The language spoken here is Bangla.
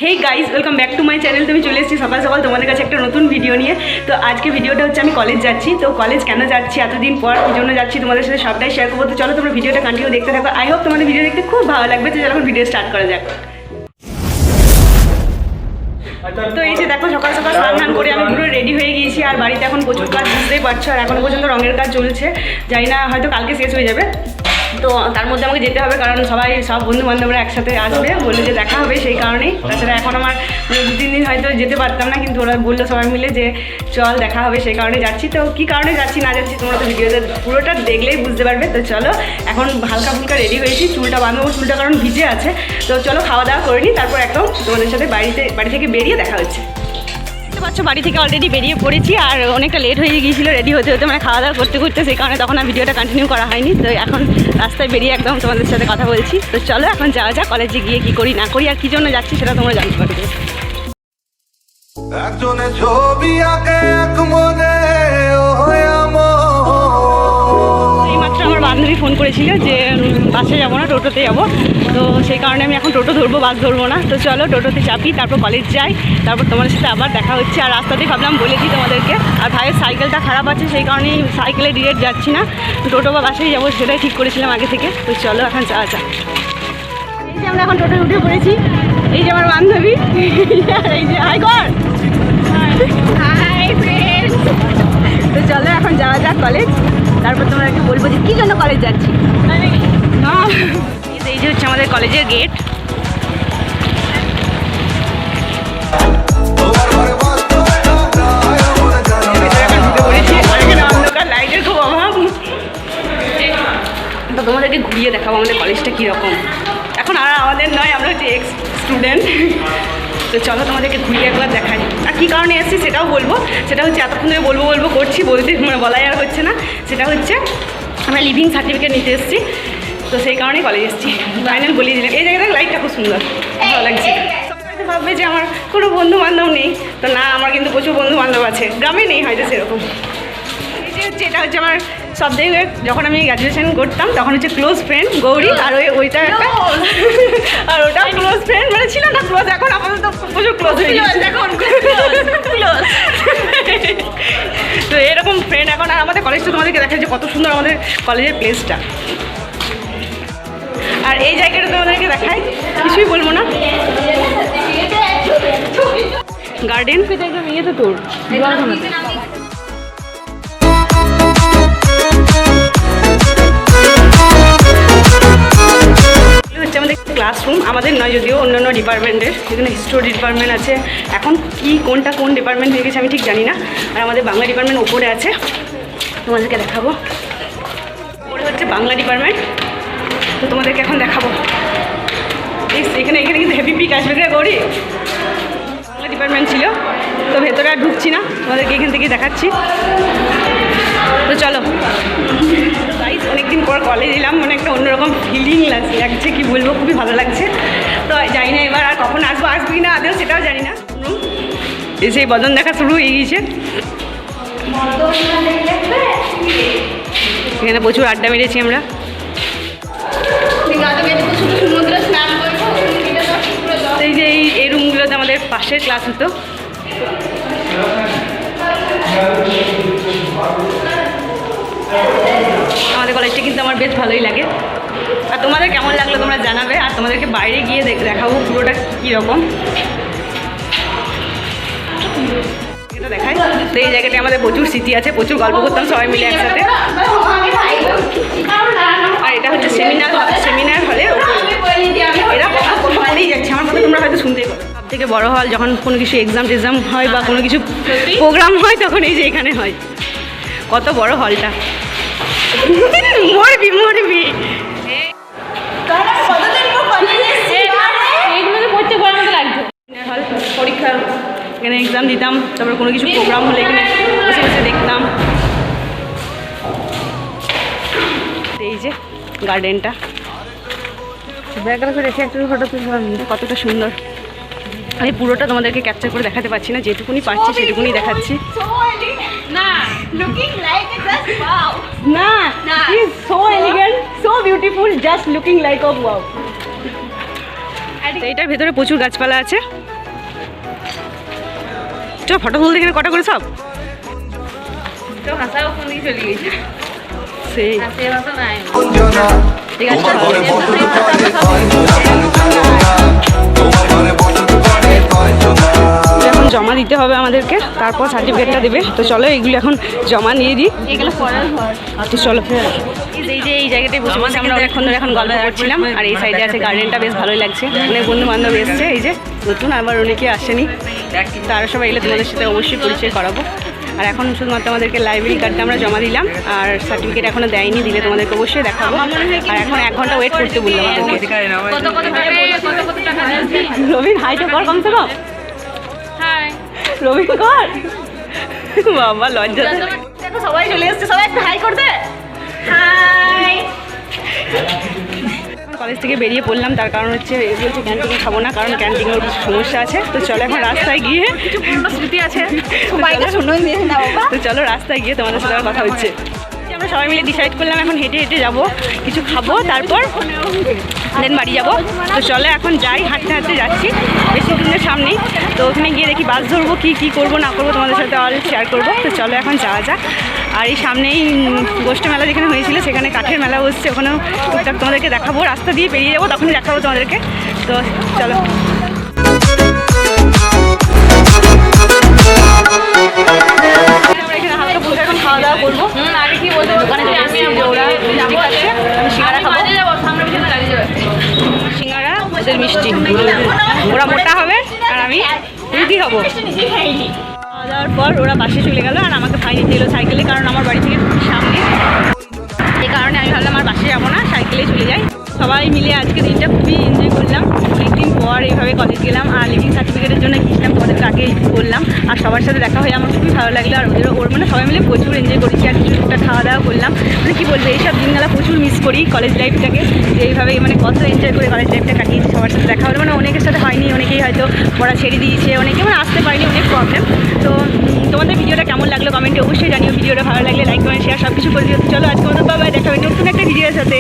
Hey guys, welcome back to my channel. তুমি চলে এসেছি সকাল সকাল তোমাদের কাছে একটা নতুন ভিডিও নিয়ে। তো আজকে ভিডিওটা হচ্ছে আমি কলেজ যাচ্ছি। তো কলেজ কেন যাচ্ছি, এতদিন পর কী জন্য যাচ্ছি তোমাদের সাথে সবটাই শেয়ার করবো। তো চলো তোমরা ভিডিওটা কন্টিনিউ দেখতে থাকো। আই হোপ তোমাদের ভিডিও দেখতে খুব ভালো লাগবে। তো চলো ভিডিও স্টার্ট করা যাক। তো এই যে দেখো, সকাল সকাল স্নান করে আমি পুরো রেডি হয়ে গিয়েছি। আর বাড়িতে এখন প্রচুর কাজ, বুঝতেই পারছো। আর এখনো পর্যন্ত রঙের কাজ চলছে, জানি না হয়তো কালকে শেষ হয়ে যাবে। তো তার মধ্যে আমাকে যেতে হবে, কারণ সব বন্ধু বান্ধবরা একসাথে আসবে, বললে যে দেখা হবে, সেই কারণেই। তাছাড়া এখন আমার 2-3 দিন হয়তো যেতে পারতাম না, কিন্তু ওরা বললো সবাই মিলে যে চল দেখা হবে, সেই কারণে যাচ্ছি। তো কী কারণে যাচ্ছি না যাচ্ছি তোমরা তো ভিডিওতে পুরোটা দেখলেই বুঝতে পারবে। তো চলো, এখন হালকা ফুলকা রেডি হয়েছি, চুলটা বাঁধবো, চুলটা কারণ ভিজে আছে। তো চলো খাওয়া দাওয়া করে নিই, তারপর একদম তোমাদের সাথে বাড়ি থেকে বেরিয়ে দেখা হচ্ছে। পাচ্ছ বাড়ি থেকে অলরেডি বেরিয়ে পড়েছি, আর অনেকটা লেট হয়ে গিয়েছিলো রেডি হতে হতে, মানে খাওয়া দাওয়া করতে করতে, সেই কারণে তখন আর ভিডিওটা কন্টিনিউ করা হয়নি। তো এখন রাস্তায় বেরিয়ে একদম তোমাদের সাথে কথা বলছি। তো চলো এখন যাওয়া যাক, কলেজে গিয়ে কী করি না করি আর কী জন্য যাচ্ছি সেটা তোমরা জানতে পারবে। এইমাত্র আমার বান্ধবী ফোন করেছিল যে বাসে যাবো না, টোটোতে যাবো। তো সেই কারণে আমি এখন টোটো ধরবো, বাস ধরবো না। তো চলো টোটোতে চাপি, তারপর কলেজ যাই, তারপর তোমাদের সাথে আবার দেখা হচ্ছে। আর রাস্তাতেই ভাবলাম বলে দিই তোমাদেরকে। আর ভাইয়ের সাইকেলটা খারাপ আছে, সেই কারণেই সাইকেলে ডিরেক্ট যাচ্ছি না, টোটো বা বাসেই যাবো, সেটাই ঠিক করেছিলাম আগে থেকে। তো চলো এখন যাওয়া যাক। এই যে আমরা এখন টোটোয় উঠে পড়েছি, এই যে আমার বান্ধবী, এই যে হাই কর। তো চলো এখন যাওয়া যাক কলেজ, তারপর তোমরা একটু বলবো যে কী জন্য কলেজ যাচ্ছি। না, এই যে হচ্ছে আমাদের কলেজের গেট। লাইটের খুব অভাব। তো তোমাদেরকে ঘুরিয়ে দেখাবো আমাদের কলেজটা কীরকম। এখন আর আমাদের নয়, আমরা হচ্ছে এক্স স্টুডেন্ট। তো চলো তোমাদেরকে ঘুরিয়ে একবার দেখাই। আর কী কারণে এসেছি সেটাও বলবো। সেটা হচ্ছে এতক্ষণ ধরে বলবো করছি, মানে বলাই আর হচ্ছে না। সেটা হচ্ছে আমরা লিভিং সার্টিফিকেট নিতে এসেছি, তো সেই কারণেই কলেজ এসেছি। ফাইনাল বলিয়ে দিলাম। এই জায়গাটা লাইটটা খুব সুন্দর, ভালো লাগছে। হয়তো ভাববে যে আমার কোনো বন্ধু বান্ধব নেই, তো না, আমার কিন্তু প্রচুর বন্ধু বান্ধব আছে। গ্রামে নেই হয়তো সেরকম। এটা হচ্ছে আমার সব থেকে, যখন আমি গ্র্যাজুয়েশন করতাম তখন হচ্ছে ক্লোজ ফ্রেন্ড গৌরী, আর ওইটা একটা, আর ওটাও ক্লোজ ফ্রেন্ড, মানে ছিল না ক্লোজ, এখন আপাতত প্রচুর ক্লোজ হয়ে গেছে এখন। তো এরকম ফ্রেন্ড এখন। আর আমাদের কলেজটা তোমাদেরকে দেখা যাচ্ছে কত সুন্দর আমাদের কলেজের প্লেসটা। আর এই জায়গাটা তোমাদেরকে দেখাই, কিছুই বলবো না। গার্ডেন একদম ইয়েতে তোর হচ্ছে আমাদের ক্লাসরুম। আমাদের নয়, যদিও অন্যান্য ডিপার্টমেন্টের। এখানে হিস্টোরি ডিপার্টমেন্ট আছে, এখন কোন ডিপার্টমেন্ট হয়ে গেছে আমি ঠিক জানি না। আর আমাদের বাংলা ডিপার্টমেন্ট ওপরে আছে, তোমাদেরকে দেখাবো। ওপরে হচ্ছে বাংলা ডিপার্টমেন্ট, তো তোমাদেরকে এখন দেখাবো। এখানে কিন্তু হেভি পিক আসবে রে গৌরী। বাংলা ডিপার্টমেন্ট ছিল, তো ভেতরে আর ঢুকছি না, তোমাদেরকে এখান থেকে দেখাচ্ছি। তো চলো গাইস, অনেকদিন পর কলেজ এলাম, মানে একটা অন্যরকম ফিলিং লাগছে, কি বলবো, খুবই ভালো লাগছে। তো জানি না এবার আর কখন আসবি না আদৌ সেটাও জানি না। সেই বদন দেখা শুরু হয়ে গিয়েছে। এখানে প্রচুর আড্ডা মেরেছি আমরা। এই যে এই রুমগুলোতে আমাদের পাশের ক্লাস হতো। আমাদের কলেজটা কিন্তু আমার বেশ ভালোই লাগে। আর তোমাদের কেমন লাগলো তোমরা জানাবে। আর তোমাদেরকে বাইরে গিয়ে দেখাবো পুরোটা কীরকম, এটা দেখাই। তো এই জায়গাটায় আমাদের প্রচুর স্মৃতি আছে, প্রচুর গল্প করতাম সবাই মিলে একসাথে। আর এটা হচ্ছে সেমিনার হলে এরা কথা বলেই যাচ্ছে, আমার কথা তোমরা হয়তো শুনতেই পারো। সব থেকে বড় হল, যখন কোনো কিছু এক্সাম হয় বা কোনো কিছু প্রোগ্রাম হয়, তখন এই যে এখানে হয়। কত বড় হলটা, মরবি হল। পরীক্ষা, এখানে এক্সাম দিতাম, তারপরে কোনো কিছু প্রোগ্রাম হলে এখানে বসে বসে দেখতাম। এই যে গার্ডেনটা, ব্যাকগ্রাউন্ডে রেখে একটা ফটো তুললাম, কতটা সুন্দর। আমি পুরোটা তোমাদেরকে ক্যাপচার করে দেখাতে পারছি না, যেটুকুনি পারছি সেটুকুনি দেখাচ্ছি। না, he is so elegant, so beautiful, just looking like a wow. এইটার ভেতরে প্রচুর গাছপালা আছে। চ ফটো তুলতে এখানে কটা করে সব সেই এখন জমা দিতে হবে আমাদেরকে, তারপর সার্টিফিকেটটা দেবে। তো চলো এগুলো এখন জমা নিয়ে দিই। তো চলো এই যে এই জায়গাটায় বসে বসে আমরা অনেকক্ষণ ধরে এখন গল্প করছিলাম। আর এই সাইডে আছে গার্ডেনটা, বেশ ভালোই লাগছে। অনেক বন্ধু বান্ধব এসছে, এই যে নতুন, আবার অনেকে আসেনি। তো আরও সবাই এলে তোমাদের সাথে অবশ্যই পরিচয় করাবো। আর এখন শুধুমাত্র আমাদেরকে লাইব্রেরি কার্ডটা আমরা জমা দিলাম, আর সার্টিফিকেট এখনও দেয়নি, দিলে তোমাদেরকে অবশ্যই দেখাবো। আর এখন 1 ঘন্টা ওয়েট করতে বললাম আমাদেরকে। রবিন হাইটা কর কমসে কম, রবিন কর। বাবা লজ্জা, দেখো সবাই চলে এসছে, সবাই একটু হাই করতে। হাই। কলেজ থেকে বেরিয়ে পড়লাম, তার কারণ হচ্ছে বলছে ক্যান্টিনে খাবো না, কারণ ক্যান্টিনের সমস্যা আছে। তো চলো এখন রাস্তায় গিয়ে, কিছু পূর্ণ স্মৃতি আছে, তো চলো রাস্তায় গিয়ে তোমাদের সাথে কথা হচ্ছে। আমরা সবাই মিলে ডিসাইড করলাম এখন হেঁটে হেঁটে যাবো, কিছু খাবো, তারপর দেন বাড়ি যাবো। তো চলো এখন যাই, হাঁটতে হাঁটতে যাচ্ছি বেশি দিনের সামনেই। তো ওখানে গিয়ে দেখি বাস ধরবো, কি করবো না করবো তোমাদের সাথে অল শেয়ার করবো। তো চলো এখন যাওয়া যাক। আর এই সামনেই গোষ্ঠ মেলা যেখানে হয়েছিল, সেখানে কাঠের মেলা বসছে, ওখানেও টুকটাক তোমাদেরকে দেখাবো। রাস্তা দিয়ে পেরিয়ে যাবো, তখনই দেখাবো তোমাদেরকে। তো চলো। এখন খাওয়া দাওয়া করবো। দোকানে চলে এসেছি, ওরা মিষ্টি খাচ্ছে, আমি সিঙ্গারা খাবো। সিঙ্গারা, ওদের মিষ্টি। ওরা মোটা হবে আর আমি রুটি হবো। খাওয়া দাওয়ার পর ওরা বাসে চলে গেল, আর আমাকে ভাই নিতে এলো সাইকেলে, কারণ আমার বাড়ি থেকে সামনে। এই কারণে আমি ভাবলাম আর বাসে যাবো না, সাইকেলেই চলে যাই। সবাই মিলে আজকে দিনটা খুবই এনজয় করলাম। অনেকদিন পর এইভাবে কলেজ গেলাম, আর লিভিং সার্টিফিকেটের জন্য গিয়েছিলাম, তোমাদেরকে আগেই বললাম। আর সবার সাথে দেখা হয়ে আমার খুবই ভালো লাগলো। আর ওর মানে সবাই মিলে প্রচুর এনজয় করেছি, আর কিছু একটা খাওয়া দাওয়া করলাম। মানে কী বলবো, এইসব দিনগুলো প্রচুর মিস করি কলেজ লাইফটাকে, যে এইভাবে মানে কত এনজয় করে কলেজ লাইফটা কাটিয়েছি। সবার সাথে দেখা হলো, মানে অনেকের সাথে হয়নি, অনেকেই হয়তো পড়া ছেড়ে দিয়েছে, অনেকে মানে আসতে পারেনি, অনেক প্রবলেম। তো তোমাদের ভিডিওটা কেমন লাগলো কমেন্টে অবশ্যই জানিও। ভিডিওটা ভালো লাগলে লাইক কমেন্ট শেয়ার সব কিছু করে দিও। চলো আজকে মতো বাবা, দেখা হবে নতুন একটা ভিডিওর সাথে।